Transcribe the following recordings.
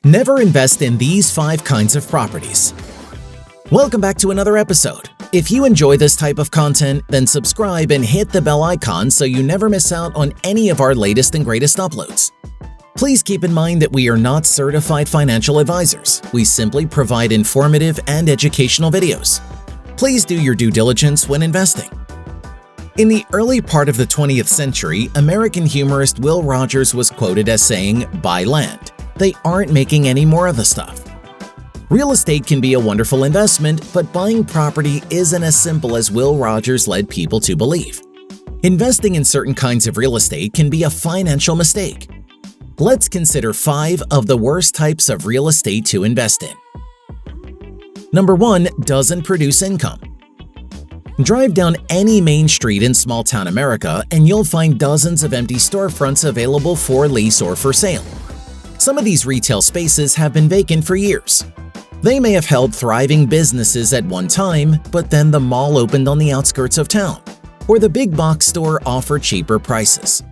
Never invest in these 5 kinds of properties. Welcome back to another episode. If you enjoy this type of content, then subscribe and hit the bell icon so you never miss out on any of our latest and greatest uploads. Please keep in mind that we are not certified financial advisors. We simply provide informative and educational videos. Please do your due diligence when investing. In the early part of the 20th century, American humorist Will Rogers was quoted as saying, "Buy land. They aren't making any more of the stuff." Real estate can be a wonderful investment, but buying property isn't as simple as Will Rogers led people to believe. Investing in certain kinds of real estate can be a financial mistake. Let's consider 5 of the worst types of real estate to invest in. Number 1, doesn't produce income. Drive down any main street in small-town America and you'll find dozens of empty storefronts available for lease or for sale. Some of these retail spaces have been vacant for years. They may have held thriving businesses at one time, but then the mall opened on the outskirts of town, or the big box store offered cheaper prices.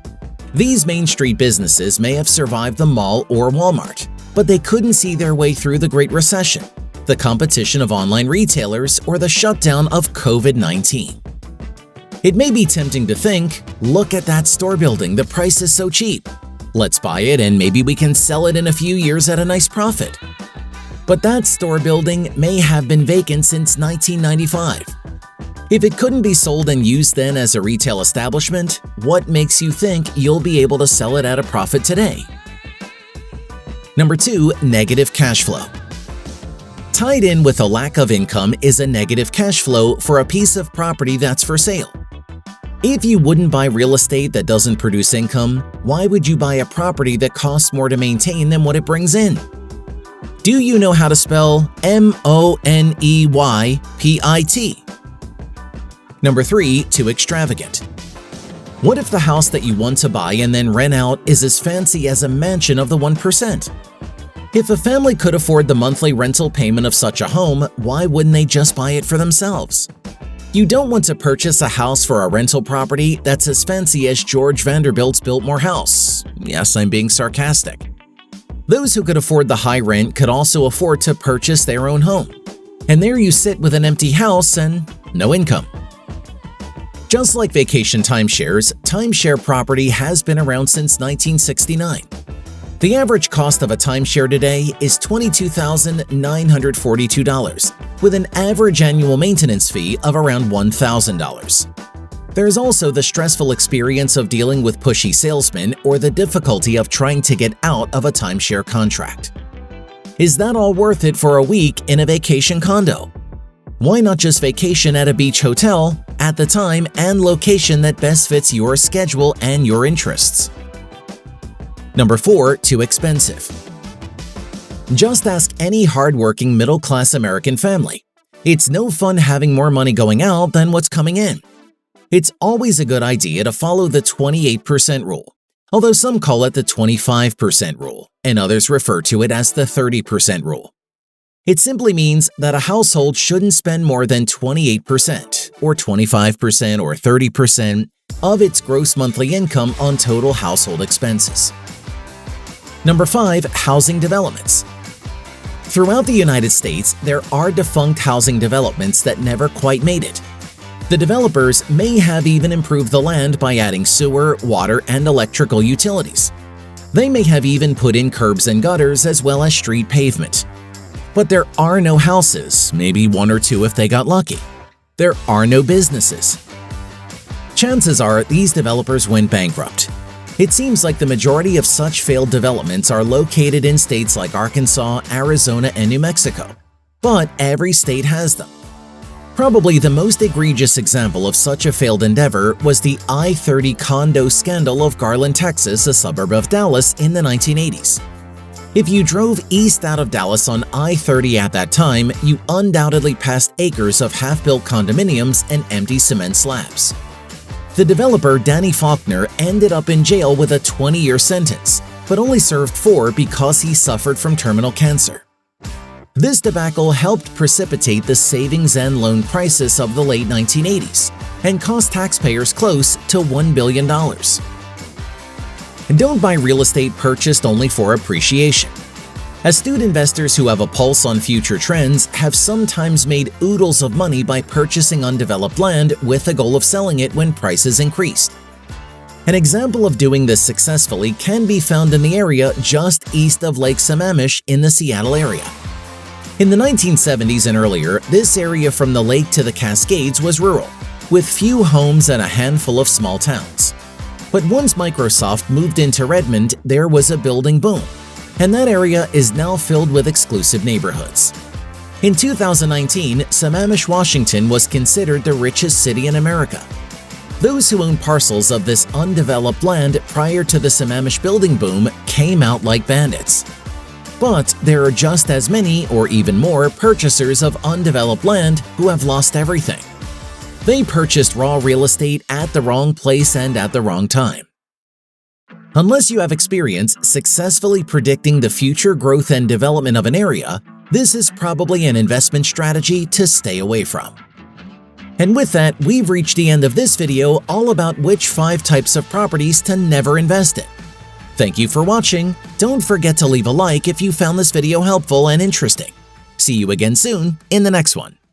These Main Street businesses may have survived the mall or Walmart, but they couldn't see their way through the Great Recession, the competition of online retailers, or the shutdown of COVID-19. It may be tempting to think, look at that store building, the price is so cheap. Let's buy it and maybe we can sell it in a few years at a nice profit. But that store building may have been vacant since 1995. If it couldn't be sold and used then as a retail establishment, what makes you think you'll be able to sell it at a profit today? Number 2, negative cash flow. Tied in with a lack of income is a negative cash flow for a piece of property that's for sale. If you wouldn't buy real estate that doesn't produce income, why would you buy a property that costs more to maintain than what it brings in? Do you know how to spell M-O-N-E-Y-P-I-T? Number 3, too extravagant. What if the house that you want to buy and then rent out is as fancy as a mansion of the 1%? If a family could afford the monthly rental payment of such a home, why wouldn't they just buy it for themselves? You don't want to purchase a house for a rental property that's as fancy as George Vanderbilt's Biltmore House. Yes, I'm being sarcastic. Those who could afford the high rent could also afford to purchase their own home. And there you sit with an empty house and no income. Just like vacation timeshares, timeshare property has been around since 1969. The average cost of a timeshare today is $22,942, with an average annual maintenance fee of around $1,000. There's also the stressful experience of dealing with pushy salesmen or the difficulty of trying to get out of a timeshare contract. Is that all worth it for a week in a vacation condo? Why not just vacation at a beach hotel at the time and location that best fits your schedule and your interests? Number 4, too expensive. Just ask any hardworking middle-class American family. It's no fun having more money going out than what's coming in. It's always a good idea to follow the 28% rule, although some call it the 25% rule, and others refer to it as the 30% rule. It simply means that a household shouldn't spend more than 28%, or 25%, or 30% of its gross monthly income on total household expenses. Number 5, housing developments. Throughout the United States, there are defunct housing developments that never quite made it. The developers may have even improved the land by adding sewer, water, and electrical utilities. They may have even put in curbs and gutters as well as street pavement. But there are no houses, maybe 1 or 2 if they got lucky. There are no businesses. Chances are these developers went bankrupt. It seems like the majority of such failed developments are located in states like Arkansas, Arizona, and New Mexico. But every state has them. Probably the most egregious example of such a failed endeavor was the I-30 condo scandal of Garland, Texas, a suburb of Dallas, in the 1980s. If you drove east out of Dallas on I-30 at that time, you undoubtedly passed acres of half-built condominiums and empty cement slabs. The developer, Danny Faulkner, ended up in jail with a 20-year sentence, but only served 4 because he suffered from terminal cancer. This debacle helped precipitate the savings and loan crisis of the late 1980s and cost taxpayers close to $1 billion. Don't buy real estate purchased only for appreciation. Astute investors who have a pulse on future trends have sometimes made oodles of money by purchasing undeveloped land with the goal of selling it when prices increased. An example of doing this successfully can be found in the area just east of Lake Sammamish in the Seattle area. In the 1970s and earlier, this area from the lake to the Cascades was rural, with few homes and a handful of small towns. But once Microsoft moved into Redmond, there was a building boom, and that area is now filled with exclusive neighborhoods. In 2019, Sammamish, Washington was considered the richest city in America. Those who owned parcels of this undeveloped land prior to the Sammamish building boom came out like bandits. But there are just as many or even more purchasers of undeveloped land who have lost everything. They purchased raw real estate at the wrong place and at the wrong time. Unless you have experience successfully predicting the future growth and development of an area, this is probably an investment strategy to stay away from. And with that, we've reached the end of this video all about which 5 types of properties to never invest in. Thank you for watching. Don't forget to leave a like if you found this video helpful and interesting. See you again soon in the next one.